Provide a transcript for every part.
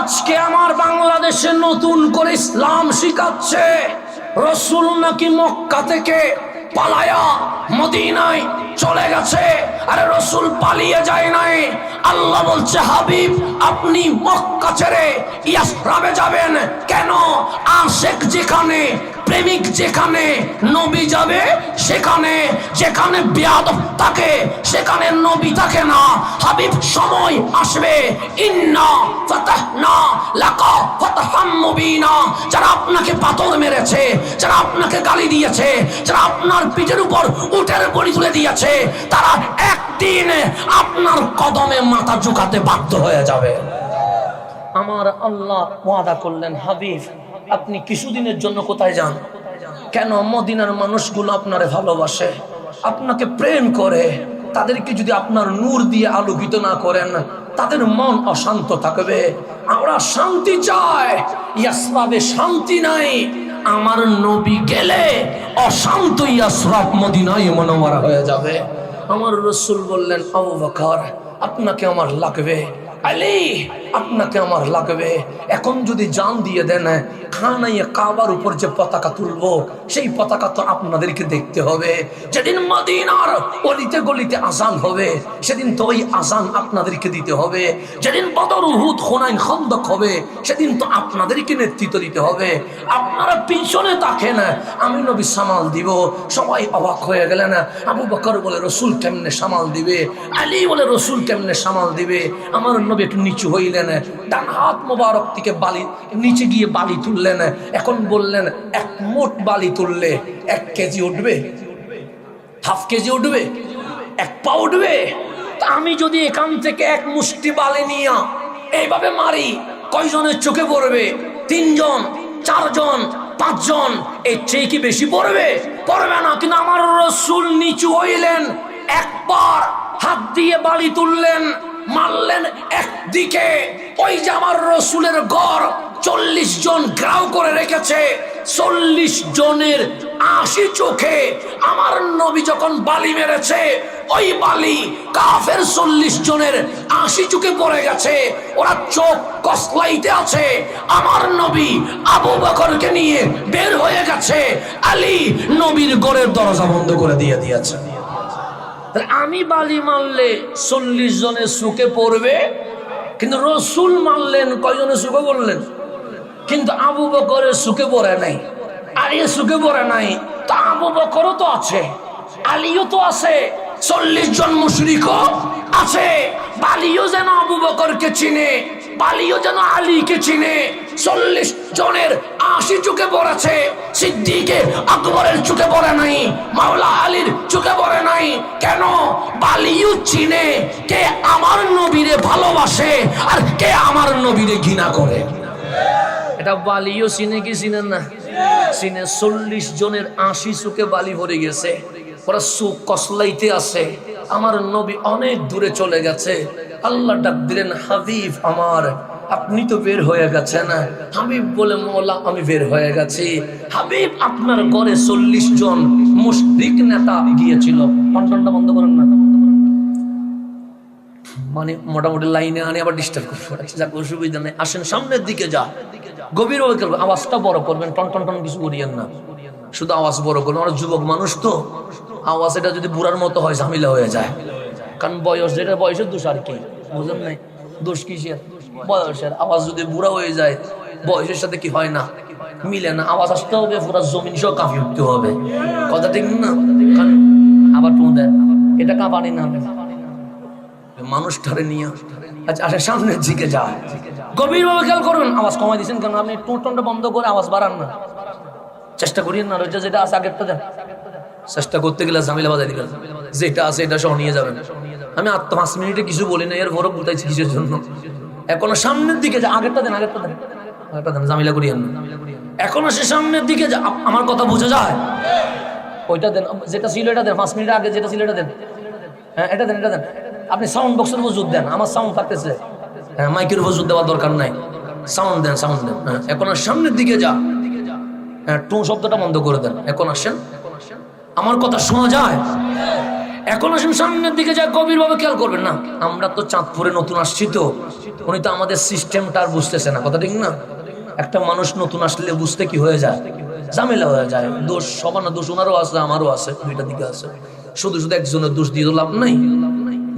আজকে আমার বাংলাদেশে নতুন করে ইসলাম শিখাচ্ছে রসুল নাকি মক্কা থেকে পালায়া মদিনায় চলে গেছে। আরে রসুল পালিয়ে যায় নাই, আল্লাহ বলছে হাবিব আপনি মক্কা ছেড়ে ইয়াসরাবে যাবেন কেন? আশেক যেখানে, প্রেমিক যেখানে, নবী যাবে সেখানে। যেখানে বেয়াদব থাকে সেখানে নবী থাকে না। হাবিব সময় আসবে, ইন্না ফাতাহনা লাকা ফাতহাম মুবিনা। যারা আপনাকে পাথর মেরেছে, যারা আপনাকে গালি দিয়েছে, যারা আপনার পিঠের উপর উটের বড়ি তুলে দিয়েছে, তারা একদিন আপনার কদমে মাথা ঝুঁকাতে বাধ্য হয়ে যাবে। আমার আল্লাহ ওয়াদা করলেন হাবিব আপনি কিছুদিনের জন্য কোথায় যান কেন? মদিনার মানুষগুলো আপনারে ভালোবাসে, আপনাকে প্রেম করে। তাদেরকে যদি আপনার নূর দিয়ে আলোকিত না করেন তাদের মন অশান্ত থাকবে। আমরা শান্তি চাই, ইয়াসরাবে শান্তি নাই। আমার নবী গেলে অশান্ত ইয়াসরাব মদিনায় মুনাওয়ারা হয়ে যাবে। আমার রাসূল বললেন আবু বকর আপনাকে আমার লাগবে, আলী আপনাকে আমার লাগবে। এখন যদি জান দিয়ে দেন খানায়ে কাবার উপর যে পতাকা তুলবো সেই পতাকা তো আপনাদেরকে দেখতে হবে। যেদিন মদিনার অলিতে গলিতে আজান হবে সেদিন তো ওই আজান আপনাদেরকে দিতে হবে। যেদিন বদর উহুদ হুনাইন খন্দক হবে সেদিন তো আপনাদেরকে নেতৃত্ব দিতে হবে। আপনারা পিছনে তাকেন, আমি নবী সামাল দিব। সবাই অবাক হয়ে গেলেন। আবু বকর বলে রসুল কেমনে সামাল দিবে, আলী বলে রসুল কেমনে সামাল দিবে। আমার নবী একটু নিচু হইলেন, ডান হাত মোবারক থেকে বালি নিচে গিয়ে বালি তুললেন। এখন বললেন এক মোট বালি তুললে 1 কেজি উঠবে, হাফ কেজি উঠবে, 1 পা উঠবে। তা আমি যদি এখান থেকে 1 মুষ্টি বালি নিয়ে এইভাবে মারি কয়জনের চোখে পড়বে? 3 জন, 4 জন, 5 জন। এর চেয়ে কি বেশি পড়বে? পড়বে না। কিন্তু আমার রাসূল নিচু হইলেন, একবার হাত দিয়ে বালি তুললেন, মারলেন একদিকে। ওই যে আমার রসুলের গড় 40 জন গ্রাউ করে রেখেছে, 40 জনের 80 চোখে আমার নবী যখন বালি মেরেছে ওই বালি কাফের 40 জনের 80 চোখে পড়ে গেছে। ওরা চোখ কসলাইতে আছে। আমার নবী আবু বকরকে নিয়ে বের হয়ে গেছে, আলী নবীর গড়ের দরজা বন্ধ করে দিয়েছে। আমি বালি মারলে 40 জনের সুখে পড়বে, কিন্তু রসুল মারলেন কয়জনের সুখে পড়লেন? কিন্তু আবু বকরের সুখে পড়ে নাই, আলীর সুখে পড়ে নাই। তা আবু বকরও তো আছে, আলীও তো আছে, 40 জন মুশরিকও আছে। বালিও যেন আবু বকরকে চিনে, বালিও যেন আলীকে চিনে। 40 জনের 80 চোখে পড়েছে, সিদ্দিকে আকবরের চোখে পড়ে নাই, মাওলা আলীর চোখে পড়ে নাই। কেন? বালিও চিনে কে আমার নবীরে ভালোবাসে আর কে আমার নবীরে ঘৃণা করে। এটা বালিও চিনে কি চিনেন না? চিনে। 40 জনের 80 চোখে বালি ভরে গেছে, ওরা সুখ কসলাইতে আছে। আমার নবী অনেক দূরে চলে গেছে। আল্লাহ ডাক দিলেন হাবিব আমার আপনি তো বের হয়ে গেছেন। হাবিব বলে মওলা আমি বের হয়ে গেছি। হাবিব আপনার ঘরে 40 জন মুশরিক নেতা গিয়েছিল। কন্টনটা বন্ধ করেন না, মানে মোটামুটি লাইনে আনে আবার ডিস্টার্ব করবে। যাক অসুবিধা নেই, আসেন সামনের দিকে যা। গভীর আওয়াজটা বড় করবেন, টন টন টন কিছু করিয়েন না, শুধু আওয়াজ বড় করবেন। আমরা যুবক মানুষ তো, আওয়াজ এটা যদি বুড়ার মতো হয় ঝামেলা হয়ে যায়। কারণ বয়স যেটা, বয়সের দোষ আর কি, বুঝলেন নাই? দোষ কিসের? বয়সের। আওয়াজ যদি বুড়া হয়ে যায় বয়সের সাথে কি হয় না, মিলে না। আওয়াজ আসতে হবে পুরো জমিন সহ কাঁপি উঠতে হবে, কথা ঠিক না? আবার টুন দেন, এটা কাঁপানি না মানুষ ঠারে নিয়ে। আচ্ছা আসে সামনের দিকে যায়, গভীর ভাবে খেয়াল করুন। আওয়াজ কমাই দিচ্ছেন কেন? আপনি টনটা বন্ধ করে আওয়াজ বাড়ান না, চেষ্টা করিয়েন না। যেটা আছে আগেরটা দেন, চেষ্টা করতে গেলে ঝামেলা বাজাই দিবেন। যেটা আছে এটা সহ নিয়ে যাবেন। আমি 5 মিনিটে কিছু বলি না, এর বড় বুঝাইছি কিসের জন্য। এখনো সামনের দিকে যা, আগেরটা দেন, আগেরটা দেন, ঝামেলা করিয়েন না। এখনো সে সামনের দিকে যা, আমার কথা বোঝা যায়? ওইটা দেন, যেটা ছিল এটা দেন। 5 মিনিট আগে যেটা ছিল এটা দেন। হ্যাঁ এটা দেন, এটা দেন। আপনি সাউন্ড বক্সের উপর জোর দেন, আমার সাউন্ড থাকতেছে। হ্যাঁ মাইকের উপর জোর দেওয়ার দরকার নাই, সাউন্ড দেন, সাউন্ড দেন। হ্যাঁ এখন সামনের দিকে যা, হ্যাঁ টু শব্দটা বন্ধ করে দেন। এখন আসেন, আমার কথা শোনা যায়? এখন আসেন সামনের দিকে যা গভীরভাবে খেয়াল করবেন না। আমরা তো চাঁদপুরে নতুন আসছি, তো উনি তো আমাদের সিস্টেমটা আর বুঝতেছে না, কথা ঠিক না? একটা মানুষ নতুন আসলে বুঝতে কি হয়ে যায়, ঝামেলা হয়ে যায়। দোষ সবার না, দোষ ওনারও আছে আমারও আছে, দুইটা দিকে আছে। শুধু শুধু একজনের দোষ দিয়ে তো লাভ নাই,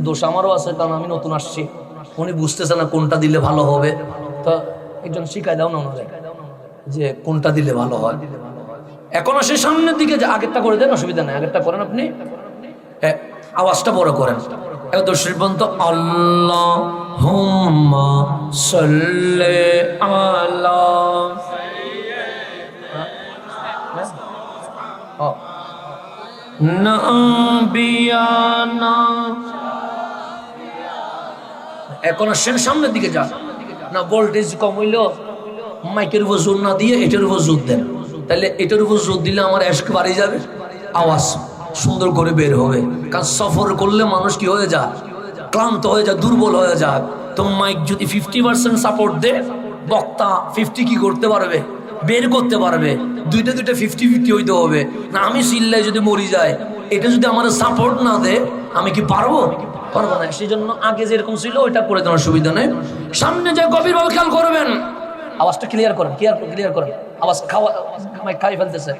দোষ আমারও আছে, কারণ আমি নতুন আসছি। উনি বুঝতেছে না কোনটা দিলে ভালো হবে, তো একজন শিখাই দাও না ওনারে যে কোনটা দিলে ভালো হয়। এখন আসে সামনের দিকে, যে আগেরটা করে দেন, অসুবিধা নাই, আগেরটা করেন আপনি। আওয়াজটা বড় করেন, এত শ্রীবন্ত আল্লাহুম্মা সাল্লি আলা নাবিয়ানা। এখন আসেন সামনের দিকে যান না, ভোল্টেজ কম হইলো, মাইকের উপর জোর না দিয়ে এটার উপর জোর দেন, তাহলে এটার উপর জোর দিলে আমার এশক বাড়ি যাবে, আওয়াজ সুন্দর করে বের হবে। কারণ সফর করলে মানুষ কি হয়ে যায়, ক্লান্ত হয়ে যায়, দুর্বল হয়ে যায়। তো মাইক যদি 50% সাপোর্ট দে, বক্তা 50 কি করতে পারবে, বের করতে পারবে। দুইটা 50-50 হইতে হবে না। আমি চিল্লাই যদি মরি যায়, এটা যদি আমার সাপোর্ট না দে, আমি কি পারবো? পারবো না। সেই জন্য আগে যেরকম ছিল ওইটা করে দেওয়ার সুবিধা নেই। সামনে যে গভীরভাবে খেয়াল করবেন, আওয়াজটা ক্লিয়ার করেন, ক্লিয়ার করেন, আওয়াজ খাই ফেলতেছে।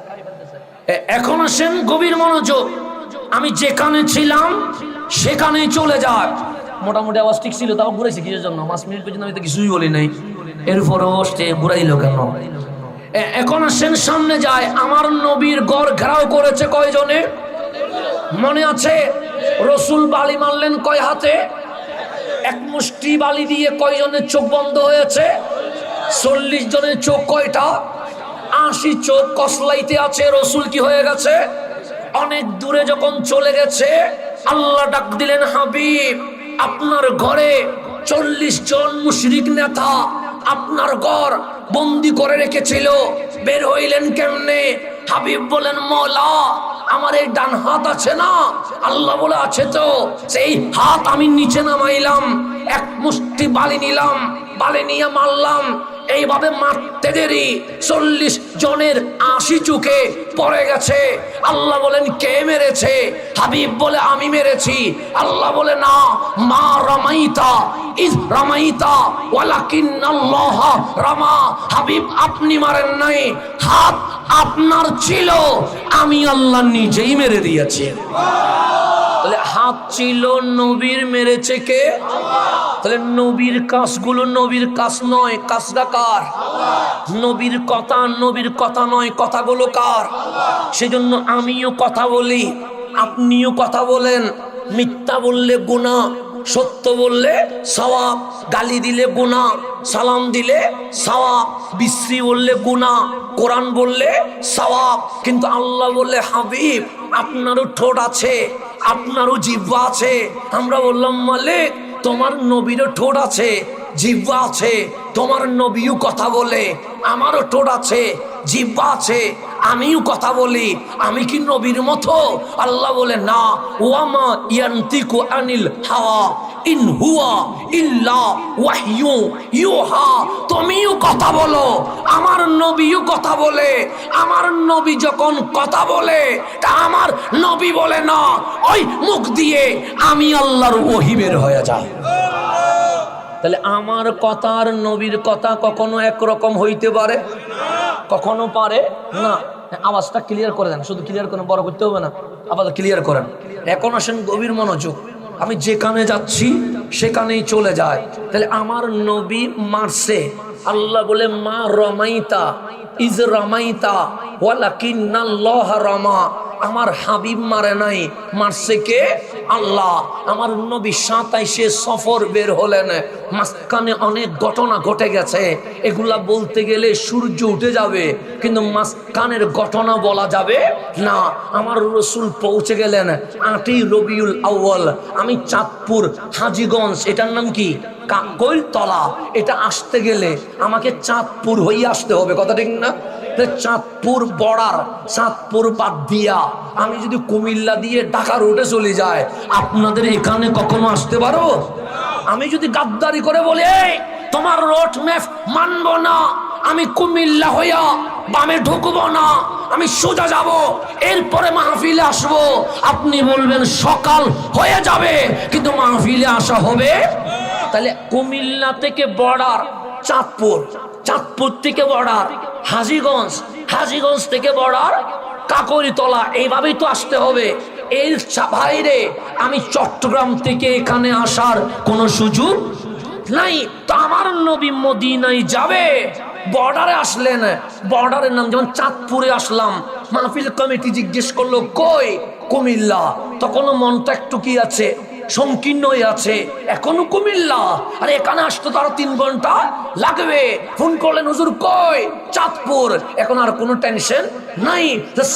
এখন আসেন গভীর মনোযোগ, আমি যেখানে ছিলাম সেখানেই চলে যাক। মোটামুটি আওয়াজ ঠিক ছিল, তাও ঘুরাইছি কিসের জন্য? 5 মিনিট পর্যন্ত আমি তো কিছুই বলি নাই, এরপরও ঘুরাইলো কেন? এখন আসেন সামনে যায়, আমার নবীর গড় ঘেরাও করেছে কয়জনে মনে আছে? রসুল বালি মারলেন কয় হাতে? এক মুষ্টি বালি দিয়ে কয়জনের চোখ বন্ধ হয়েছে? 40 জনের চোখ কয়টা? 80 চোখ কসলাইতে আছে। রসুল কি হয়ে গেছে? অনেক দূরে যখন চলে গেছে, আল্লাহ ডাক দিলেন, হাবিব আপনার ঘরে 40 জন মুশরিক নেতা আপনার ঘর বন্দি করে রেখেছিল, বের হইলেন কেমনে? হাবিব বলেন, মওলা আমার এই ডান হাত আছে না? আল্লাহ বলে, আছে তো। সেই হাত আমি নিচে নামাইলাম, এক মুষ্টি বালি নিলাম, বালি নিয়ে মারলাম। এইভাবে মারতে দেরি 40 জনের 80 চোখে পড়ে গেছে। আল্লাহ বলেন, কে মেরেছে? হাবিব বলে, আমি মেরেছি। আল্লাহ বলে, না, মা রামাইতা ইজ রামাইতা ওয়ালাকিন্নাল্লাহ রামা। হাবিব আপনি মারেন নাই, হাত আপনার ছিল, আমি আল্লাহ নিজেই মেরে দিয়েছি। তাহলে হাত ছিল নবীর, মেরেছে কে? তাহলে নবীর কাজগুলো নবীর কাজ নয়, কাজটা কার? নবীর কথা নয়, কথাগুলো কার? সেজন্য আমিও কথা বলি, আপনিও কথা বলেন। মিথ্যা বললে গুনাহ, সত্য বললে সওয়াব, গালি দিলে গুনাহ, সালাম দিলে সওয়াব, বিশ্রী বললে গুনাহ, কোরআন বললে সওয়াব। কিন্তু আল্লাহ বললে, হাবিব আপনারও ঠোঁট আছে, আপনারও জিহ্বা আছে। আমরা বললাম, মালিক তোমার নবীরও ঠোঁট আছে, জিহ্বা আছে, তোমার নবীও কথা বলে, আমারও ঠোঁট আছে, জিহ্বা আছে, আমিও কথা বলি, আমি কি নবীর মতো? আল্লাহ বলে, না, ওয়ামা ইয়ান্তিকু আনিল হাওয়া ইন হুয়া ইল্লা ওয়াহয়ু ইউহা। তুমিও কথা বলো, আমার নবীও কথা বলে। আমার নবী যখন কথা বলে, তা আমার নবী বলে না, ওই মুখ দিয়ে আমি আল্লাহর ওহী বের হয়ে যায়। তাহলে আমার কথা আর নবীর কথা কখনো একরকম হইতে পারে? কখনো পারে না। আওয়াজটা ক্লিয়ার করে দেন, শুধু ক্লিয়ার করেন, বড় করতে হবে না, আবার ক্লিয়ার করেন। এখন আসেন গভীর মনোযোগ, আমি যেখানে যাচ্ছি সেখানেই চলে যায়। তাহলে আমার নবী মারছে, আল্লাহ বলে, মা রমাইতা ইজ রমাইতা ওয়ালাকিন্নাল্লাহ রামা। আমার হাবিব মারে নাই, মারছে কে? আল্লাহ। আমার নবী 27 সফর বের হলেন, মাঝখানে অনেক ঘটনা ঘটে গেছে, এগুলা বলতে গেলে সূর্য উঠে যাবে, কিন্তু মাঝখানের ঘটনা বলা যাবে না। আমার রসুল পৌঁছে গেলেন 8ই রবিউল আউয়াল। আমি চাঁদপুর হাজীগঞ্জ, এটার নাম কি? কৈলতলা। এটা আসতে গেলে আমাকে চাঁদপুর হয়ে আসতে হবে, কথা ঠিক না? চাঁদপুর বর্ডার, চাঁদপুর বাদ দিয়া আমি যদি কুমিল্লা দিয়ে ঢাকা রোডে চলে যায়, আপনাদের এখানে কখনো আসতে পারো? আমি যদি গাদ্দারি করে বলি, তোমার রোড ম্যাপ মানবো না, আমি কুমিল্লা হইয়া বামে ঢুকবো না, আমি সোজা যাব, এরপরে মাহফিলে আসবো। আপনি বলবেন সকাল হয়ে যাবে, কিন্তু মাহফিলে আসা হবে। তাহলে কুমিল্লা থেকে বর্ডার চাঁদপুর, চাঁদপুর থেকে বর্ডার হাজীগঞ্জ, হাজীগঞ্জ থেকে বর্ডার কাকরিতলা, এইভাবেই তো আসতে হবে। এর বাইরে আমি চট্টগ্রাম থেকে এখানে আসার কোনো সুযোগ নাই। তো আমার নবী মদিনায় যাবে, বর্ডারে আসলেন, বর্ডারের নাম যেমন চাঁদপুরে আসলাম, মাহফিল কমিটি জিজ্ঞেস করলো কই, কুমিল্লা। তখনও মনটা একটু কি আছে, সংকীর্ণ হয়ে আছে, এখনো কুমিল্লা, আর এখানে আসতে তো আরো 3 ঘন্টা লাগবে। ফোন করলেন হুজুর কই, চাঁদপুর। এখন আর কোনো টেনশন নাই,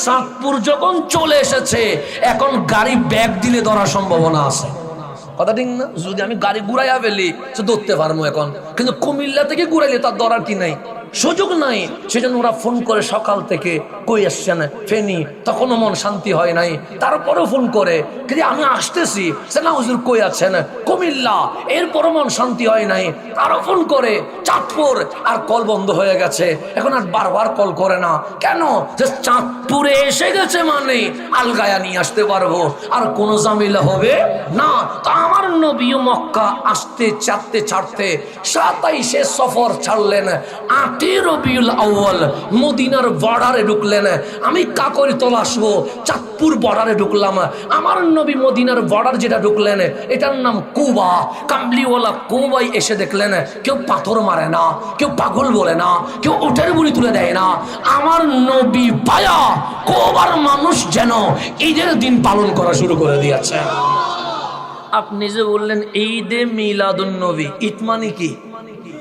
চাঁদপুর যখন চলে এসেছে এখন গাড়ি ব্যাগ দিলে ধরার সম্ভাবনা আছে। কথা ঠিক না? যদি আমি গাড়ি ঘুরাইয়া ফেলি সে ধরতে পারবো এখন, কিন্তু কুমিল্লা থেকে ঘুরাইলে তার ধরার কি নাই, সুযোগ নাই। সেজন্য ওরা ফোন করে সকাল থেকে কই আসছেন, ফেনি, তখনও মন শান্তি হয় নাই। তারপরেও ফোন করে কিন্তু আমি আসতেছি, সে না হুজুর কই আছেন, কুমিল্লা, এরপরও মন শান্তি হয় নাই। আরো ফোন করে চাঁদপুর, আর কল বন্ধ হয়ে গেছে। এখন আর বারবার কল করে না, কেন? যে চাঁদপুরে এসে গেছে মানে আলগায়া নিয়ে আসতে পারবো, আর কোনো ঝামেলা হবে না। তো আমার নবী মক্কা আসতে চাঁদতে ছাড়তে 27 সফর ছাড়লেন, 8 রবিউল আউয়াল মদিনার বর্ডারে ঢুকলেন। আমি কাকরিতলা আসবো, চাঁদপুর বর্ডারে ঢুকলাম। আমার নবী মদিনার বর্ডার যেটা ঢুকলেন এটার নাম কুবা। কামলিওয়ালা কুবাই এসে দেখলেন কেউ পাথর মারে না, কেউ পাগল বলে না, কেউ উঠের বুড়ি তুলে দেয় না। আমার নবী পায়া কুবার মানুষ যেন ঈদের দিন পালন করা শুরু করে দিয়েছে। আপনি যে বললেন ঈদে মিলাদুন নবী, ঈদ মানে কি?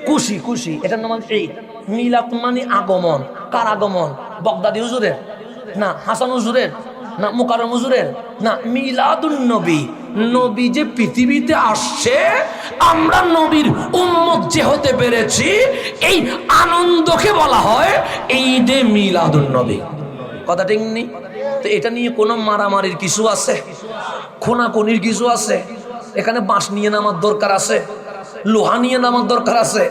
খুশি, খুশি, এটার নাম ঈদ। মিলাদ মানে আগমন। কার আগমন? বগদাদি হুজুরের না, হাসান হুজুরের না, মুকাররম হুজুরের না, মিলাদুন নবী। নবী যে পৃথিবীতে আসছে, আমরা নবীর উম্মত যে হতে পেরেছি, এই আনন্দকে বলা হয় ঈদে মিলাদুন নবী। কথা ঠিক নেই? তো এটা নিয়ে কোনো মারামারির কিছু আছে? খুনাখুনির কিছু আছে? এখানে বাঁশ নিয়ে নামার দরকার আছে, লোহা নিয়ে নামার দরকার আছে,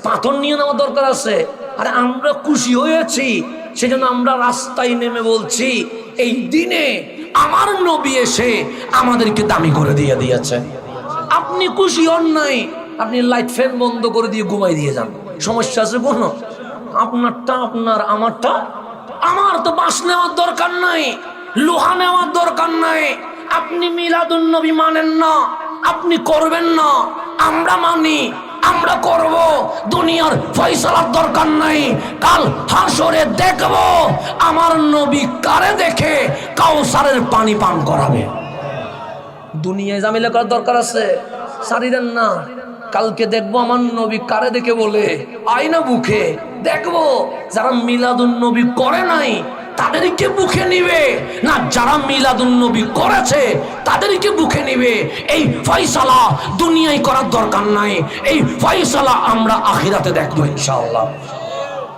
পাথর নিয়ে নামার দরকার আছে? আরে আমরা খুশি হয়েছি, সেজন্য আমরা রাস্তায় নেমে বলছি এই দিনে আমার নবী এসে আমাদেরকে দামি করে দিয়ে দিয়েছে। আপনি খুশি হন নাই, আপনি লাইট ফ্যান বন্ধ করে দিয়ে ঘুমাই দিয়ে যান, সমস্যা আছে কোনো? আপনারটা আপনার, আমারটা আমার। তো বাঁশ নেওয়ার দরকার নাই, লোহা নেওয়ার দরকার নাই। আপনি মিলাদুন নবী মানেন না, আপনি করবেন না, আমরা মানি, আমরা করব। দুনিয়ার ফয়সালার দরকার নাই, কাল হাসরে দেখব আমার নবী কারে দেখে কাউসারের পানি পান করাবে। দুনিয়ায় ঝামেলা করার দরকার আছে? সারি দেন না, কালকে দেখবো আমার নবী কারে দেখে বলে আয়না বুকে দেখবো। যারা মিলাদুন নবী করে নাই তাদেরকে বুকে নিবে না, যারা মিলাদুন নবী করেছে তাদেরকে বুকে নিবে। এই ফয়সালা দুনিয়ায় করার দরকার নাই, এই ফয়সালা আমরা আখিরাতে দেখবো ইনশাআল্লাহ।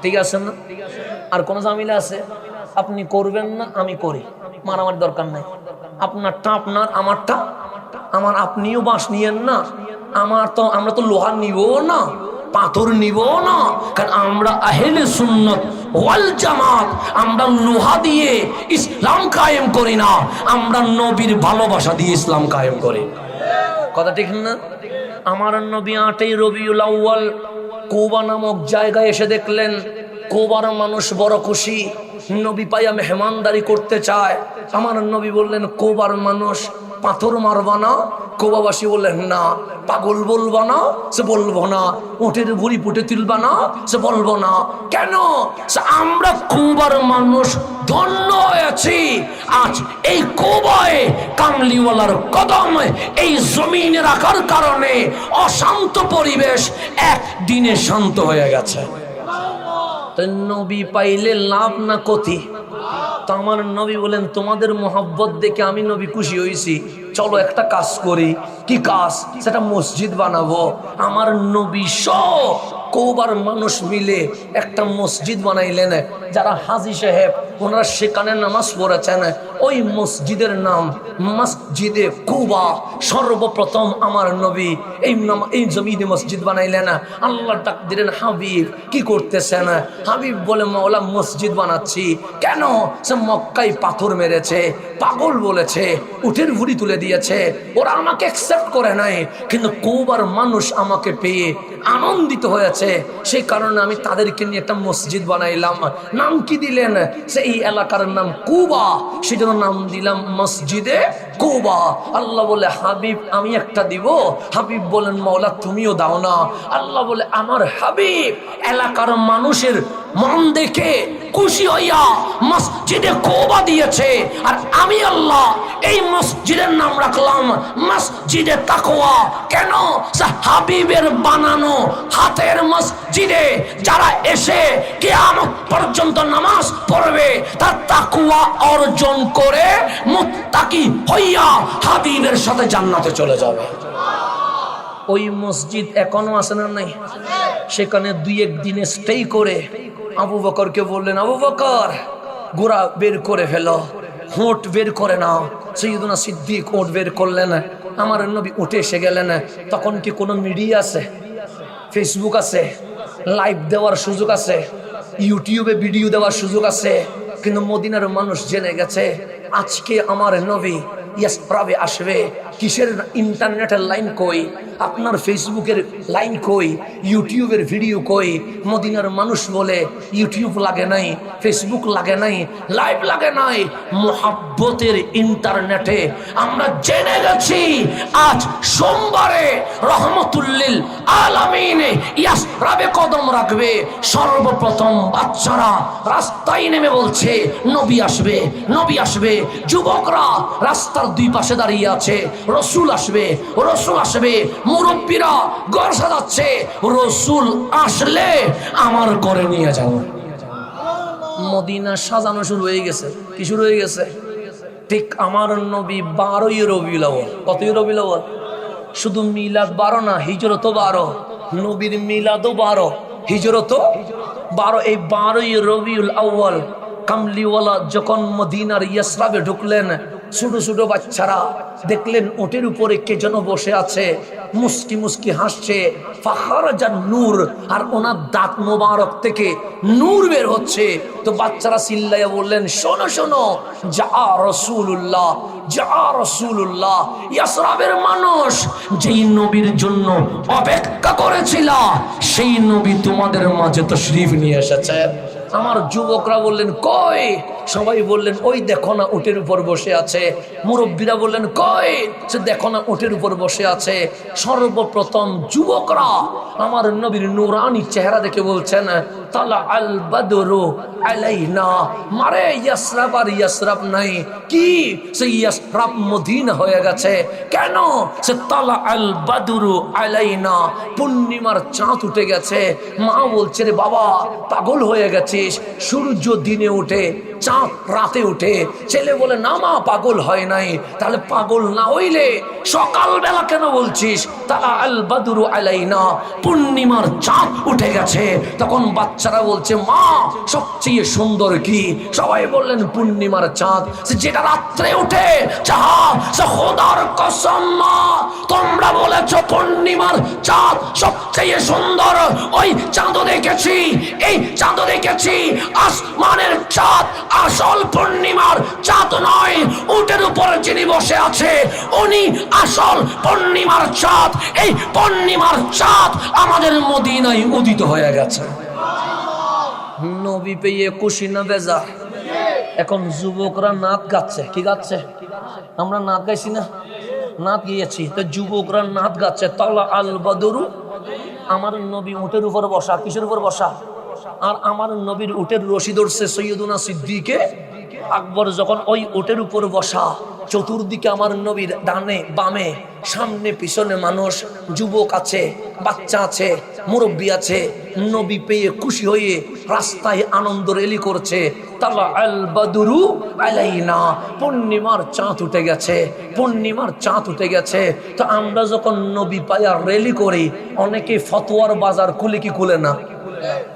ঠিক আছে না? আর কোন ঝামেলা আছে? আপনি করবেন না, আমি করি, মারামারি দরকার নাই। আপনারটা আপনার, আমারটা আমার। আপনিও বাঁশ নিয়েন না, আমরা তো লোহা নিব না, পাথর নিব না, কারণ আমরা আহলে সুন্নাত ওয়াল জামাত। আমরা লোহা দিয়ে ইসলাম কায়েম করি না, আমরা নবীর ভালোবাসা দিয়ে ইসলাম কায়েম করি। কথা ঠিক না? আমার নবী 8 রবিউল আউয়াল কুবা নামক জায়গায় এসে দেখলেন কুবার মানুষ বড় খুশি, নবী পাইয়া মেহমানদারি করতে চায়। আমার নবী বললেন কুবার মানুষ পাথর মারবা না? কোবাবাসী বললেন না। পাগল বলবা না? সে বলবো না। উঠের ভুড়ি পুটে তুলবা না? সে বলবো না। কেন? আমরা কুবার মানুষ ধন্য হয়েছি, আজ এই কুবায় কামলিওয়ালার কদম এই জমিনে রাখার কারণে অশান্ত পরিবেশ একদিনে শান্ত হয়ে গেছে। নবী পাইলে লাভ না ক্ষতি? তো আমার নবী বলেন তোমাদের মোহাব্বত দেখে আমি নবী খুশি হয়েছি, চলো একটা কাজ করি। কি কাজ? সেটা মসজিদ বানাবো। আমার নবী সহ কৌবার মানুষ মিলে একটা মসজিদ বানাইলেন। যারা হাজী সাহেব ওনারা সেখানে নামাজ পড়েছেন। ওই মসজিদের নাম মসজিদে কুবা। সর্বপ্রথম আমার নবী এই জমিনে মসজিদ বানাইলেন। আল্লাহ ডাক দিলেন, হাবিব কি করতেছেন? হাবিব বলে, মাওলা মসজিদ বানাচ্ছি। কেন? সে মক্কায় পাথর মেরেছে, পাগল বলেছে, উটের ভুড়ি তুলে দিয়েছে, ওরা আমাকে অ্যাকসেপ্ট করে নাই, কিন্তু কৌবার মানুষ আমাকে পেয়ে আনন্দিত হয়েছে, সেই কারণে আমি তাদেরকে নিয়ে একটা মসজিদ বানাইলাম। নাম কি দিলেন? সেই এলাকার নাম কুবা, সেজন্য নাম দিলাম মসজিদে কুবা। আল্লাহ বলে, হাবিব আমি একটা দিব? হাবিব বলেন, মাওলা তুমিও দাও না। আল্লাহ বলে, আমার হাবিব এলাকার মানুষের মন দেখে খুশি হইয়া মসজিদে কুবা দিয়েছে, আর আমি আল্লাহ এই মসজিদের নাম রাখলাম মসজিদে তাকওয়া। কেন? হাবিবের বানানো হাতের মসজিদে যারা এসে কিয়ামত পর্যন্ত নামাজ পড়বে, তার তাকওয়া অর্জন করে মুত্তাকি হইয়া হাবিবের সাথে জান্নাতে চলে যাবে। ওই মসজিদ এখনো আছে না নাই? সেখানে 2-1 দিনে স্টে করে আবু বকরকে বললেন, আবু বকর গোড়া বের করে ফেলো, হোঁট বের করে নাও। সাইয়্যিদুনা সিদ্দিক হোঁট বের করলেন। আমার নবী উঠে এসে গেলেন। তখন কি কোনো মিডিয়া আছে? ফেসবুক আছে, লাইভ দেওয়ার সুযোগ আছে, ইউটিউবে ভিডিও দেওয়ার সুযোগ আছে, কিন্তু মদিনার মানুষ জেনে গেছে আজকে আমার নবী ইয়াসরাবে আসবে। কিসের ইন্টারনেটের লাইন কই? আপনার ফেসবুকের লাইন কই? ইউটিউবের ভিডিও কই? মদিনার মানুষ বলে ইউটিউব লাগে নাই, ফেসবুক লাগে নাই, লাইভ লাগে নাই, মুহাব্বতের ইন্টারনেটে আমরা জেনে গেছি আজ সোমবারে রহমতুল্লিল আলামিনে ইয়াসরাবে কদম রাখবে। সর্বপ্রথম বাচ্চারা রাস্তায় নেমে বলছে, নবী আসবে, নবী আসবে। যুবকরা রাস্তার 2 পাশে দাঁড়িয়ে আছে, রসুল আসবে, রসুল আসবে। মুরব্বীরা ঘর সাজাচ্ছে, রসুল আসলে আমার ঘরে নিয়ে যাও। মদিনা সাজানো শুরু হয়ে গেছে। কি শুরু হয়ে গেছে? ঠিক আমার নবী 12ই রবিউল আউয়াল। কতই রবিউল আউয়াল? শুধু মিলাদ 12 না, হিজরতও 12। নবীর মিলাদও 12, হিজরতও 12। এই 12ই রবিউল আউয়াল কামলিওয়ালা যখন মদিনার ইয়াসরাবে ঢুকলেন, ছোট ছোট বাচ্চারা দেখলেন ওটের উপরে কে যেন বসে আছে, মুস্কি মুস্কি হাসছে। ফাখারাজান নূর, আর ওনার দাঁত মোবারক থেকে নূর বের হচ্ছে। তো বাচ্চারা চিল্লাইয়া বললেন, শোনো শোনো, যা রাসূলুল্লাহ, যা রাসূলুল্লাহ। ইয়াসরাবের মানুষ যেই নবীর জন্য অপেক্ষা করেছিল, সেই নবী তোমাদের মাঝে তাশরীফ নিয়ে এসেছে। আমার যুবকরা বললেন, কই? সবাই বললেন, ওই দেখো না উটের উপর বসে আছে। মুরব্বীরা বললেন, কই? সে দেখো না উটের উপর বসে আছে। সর্বপ্রথম যুবকরা আমার নবীর নূরানি চেহারা দেখে বলছেন, তালা আল বদরু আলাইনা। মারে ইয়াসরাব আর ইয়াসরাব নাই, কি সে ইয়াসরাব মদিনা হয়ে গেছে। কেন? সে তালা আল বদরু আলাইনা, পূর্ণিমার চাঁদ উঠে গেছে। মা বলছে, রে বাবা পাগল হয়ে গেছিস, সূর্য দিনে উঠে চাঁদ রাতে উঠে। ছেলে বলে, না মা পাগল হয় নাই। তাহলে পাগল না হইলে সকালবেলা কেন বলছিস তালা আল বদরু আলাইনা, পূর্ণিমার চাঁদ উঠে গেছে? তখন বাচ্চারা বলছে, মা সবচেয়ে সুন্দর কি? সবাই বললেন, পূর্ণিমার চাঁদ, যেটা রাত্রে উঠে। চাহা সে খোদার কসম মা, তোমরা বলেছ পূর্ণিমার চাঁদ সবচেয়ে সুন্দর। ওই চাঁদ দেখেছি, এই চাঁদ দেখেছি, আসমানের চাঁদ, আসল পূর্ণিমার চাঁদ নয়। উটের উপর যিনি বসে আছে উনি আসল পূর্ণিমার চাঁদ। এই পূর্ণিমার চাঁদ আমাদের মদিনায় উদিত হয়ে গেছে। নবী পেয়ে খুশি না বেজা? এখন যুবকরা নাচ গাচ্ছে। কি গাচ্ছে? আমরা নাচ গাইছি না, নাচ গিয়েছি, তো যুবকরা নাচ গাচ্ছে। তালা আল বদরু, আমার নবী উটের উপর বসা। কিসের উপর বসা? আর আমার নবীর উটের রশি ধরছে সাইয়্যিদুনা সিদ্দিকে আকবর। যখন ওই উটের উপর বসা, চতুর্দিকে আমার নবীর ডানে বামে সামনে পিছনে মানুষ, যুবক আছে, বাচ্চা আছে, মুরব্বী আছে। নবী পেয়ে খুশি হয়ে রাস্তায় আনন্দ রেলি করছে। তালা আল বাদরু আলাইনা, পূর্ণিমার চাঁদ উঠে গেছে, পূর্ণিমার চাঁদ উঠে গেছে। তো আমরা যখন নবী পায়া রেলি করি, অনেকে ফতোয়ার বাজার খুলে কি খুলে না?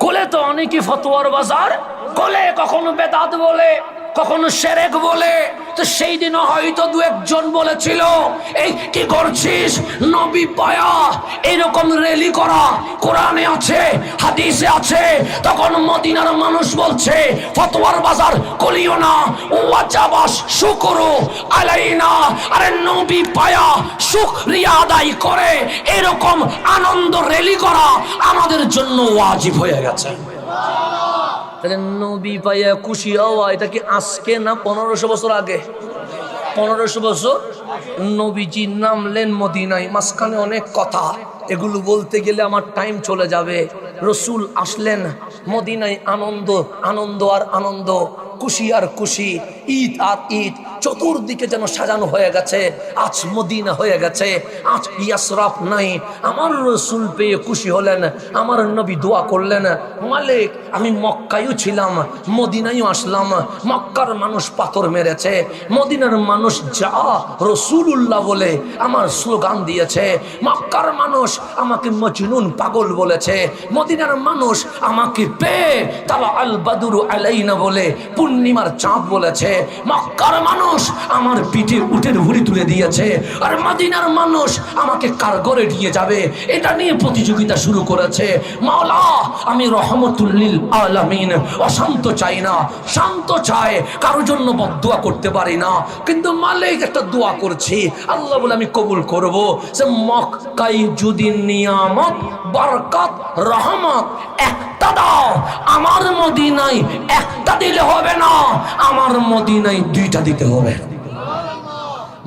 খুলে তো অনেকে ফতোয়ার বাজার খুলে, কখনো বেদাত বলে, কখনো শিরক বলে। তো সেই দিন হয়তো দু একজন বলেছিল, এই কি করছিস নবী পায়া এরকম রেলি করা কোরআনে আছে, হাদিসে আছে। তখন মদিনার মানুষ বলছে ফতোয়ার বাজার কলিও না, ওয়াজাবাস শুকরু আলাইনা। আরে নবী পায়া শুকরিয়া আদায় করে এরকম আনন্দ রেলি করা আমাদের জন্য ওয়াজিব হয়ে গেছে। তাহলে নবী পাইয়া খুশি হওয়া এটা কি আজকে না 1500 বছর আগে? 1500 বছর। নবীজি নামলেন মদিনায়, মাঝখানে অনেক কথা, এগুলো বলতে গেলে আমার টাইম চলে যাবে। রসুল আসলেন মদিনায়, আনন্দ আনন্দ আর আনন্দ, খুশি আর খুশি, ঈদ আর ঈদ, চতুর্দিকে যেন সাজানো হয়ে গেছে। আজ মদিনা হয়ে গেছে, আজ ইয়াসরাফ নাই। আমার রসুল পেয়ে খুশি হলেন, আমার নবী দোয়া করলেন, মালিক আমি মক্কায়ও ছিলাম, মদিনায়ও আসলাম। মক্কার মানুষ পাথর মেরেছে, মদিনার মানুষ যা রসুলুল্লাহ বলে আমার স্লোগান দিয়েছে। মক্কার মানুষ আমাকে মজনুন পাগল বলেছে, মদিনার মানুষ আমাকে পেয়ে তালা আল বাদরু আলাইনা বলে পূর্ণিমার চাঁদ বলেছে। মক্কার মানুষ আমার পিঠে উটের ভুঁড়ি তুলে দিয়েছে, আর মদিনার মানুষ আমাকে কারগরে নিয়ে যাবে, এটা নিয়ে প্রতিযোগিতা শুরু করেছে। মাওলা আমি রহমতুল লিল আলামিন, অশান্ত চাই না, শান্ত চাই, কারোর জন্য বদদুয়া করতে পারি না, কিন্তু মালিক একটা দোয়া করছি, আল্লাহ বলে আমি কবুল করব। যে মক্কায় যদি নিয়ামত বরকত রহমত একটা দাও, আমার মদিনায় একটা দিলে হবে না, আমার মদিনায় দুইটা দিতে হবে।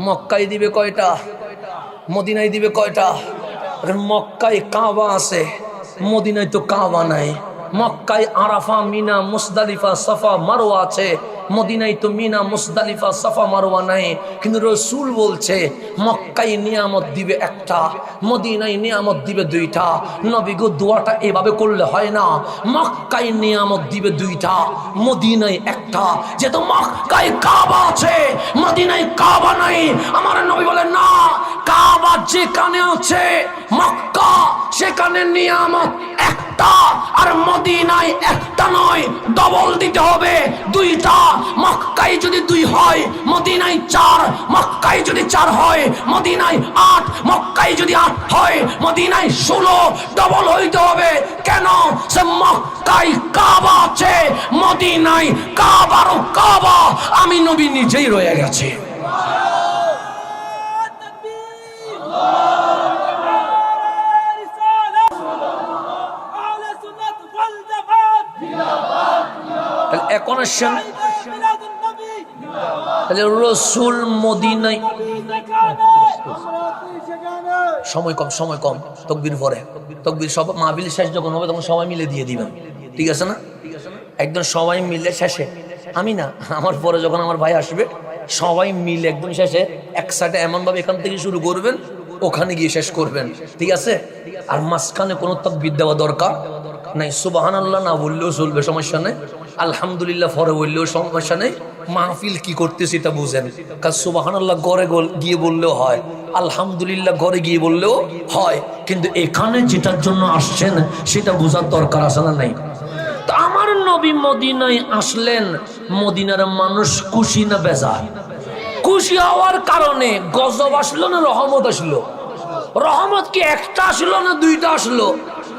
মক্কায় দিবে কয়টা, মদিনায় দিবে কয়টা? মক্কায় কাবা আছে, মদিনায় তো কাবা নাই। মক্কায় আরাফা মিনা মুজদালিফা সাফা মারওয়া আছে, মদিনায় তো মিনা মুজদালিফা সাফা মারওয়া নাই। কিন্তু রসুল বলছে মক্কায় নিয়ামত দিবে একটা, মদিনায় নিয়ামত দিবে দুইটা। নবী গো দোয়াটা এভাবে করলে হয় না, মক্কায় নিয়ামত দিবে দুইটা, মদিনায় একটা। যেহেতু মক্কায় কাবা আছে, মদিনায় কাবা নাই, আমার নবী বলে না, কাবা যেখানে আছে মক্কা সেখানে নিয়ামত একটা, আর মদিনায় একটা নয়, ডবল দিতে হবে, দুইটা। মক্কায় যদি 2 হয়, মদিনায় 4, মক্কায় যদি 4 হয়, মদিনায় 8, মক্কায় যদি 8 হয়, মদিনায় 16, ডবল হইতে হবে। কেন? সে মক্কায় কাবা আছে, মদিনায় কাবারও কাবা, আমি নবী নিজেই রয়ে গেছে। এখন রসুল মদিনায়, সময় কম, সময় কম, তকবীর পরে, তকবীর সব মাহফিল শেষ যখন হবে তখন সবাই মিলে দিয়ে দিবেন, ঠিক আছে না? একদম সবাই মিলে শেষে, আমি না, আমার পরে যখন আমার ভাই আসবে সবাই মিলে একদম শেষে একসাথে এমনভাবে এখান থেকে শুরু করবেন, ওখানে গিয়ে শেষ করবেন, ঠিক আছে? আর মাঝখানে কোনো তাকবীর দেওয়া দরকার নাই। সুবহানাল্লাহ না বললেও চলবে, সমস্যা নেই। আলহামদুলিল্লাহ পরে বললেও সমস্যা নেই। মাহফিল কি করতেছি তা বুঝেন, কারণ সুবহানাল্লাহ ঘরে গিয়ে বললেও হয়, আলহামদুলিল্লাহ ঘরে গিয়ে বললেও হয়, কিন্তু এখানে যেটার জন্য আসছেন সেটা বোঝার দরকার আছে না নাই? তো আমার নবী মদিনায় আসলেন, মদিনার মানুষ খুশি না বেজার? খুশি হওয়ার কারণে গজব আসলো না রহমত আসলো? রহমত কি একটা আসলো না দুইটা আসলো?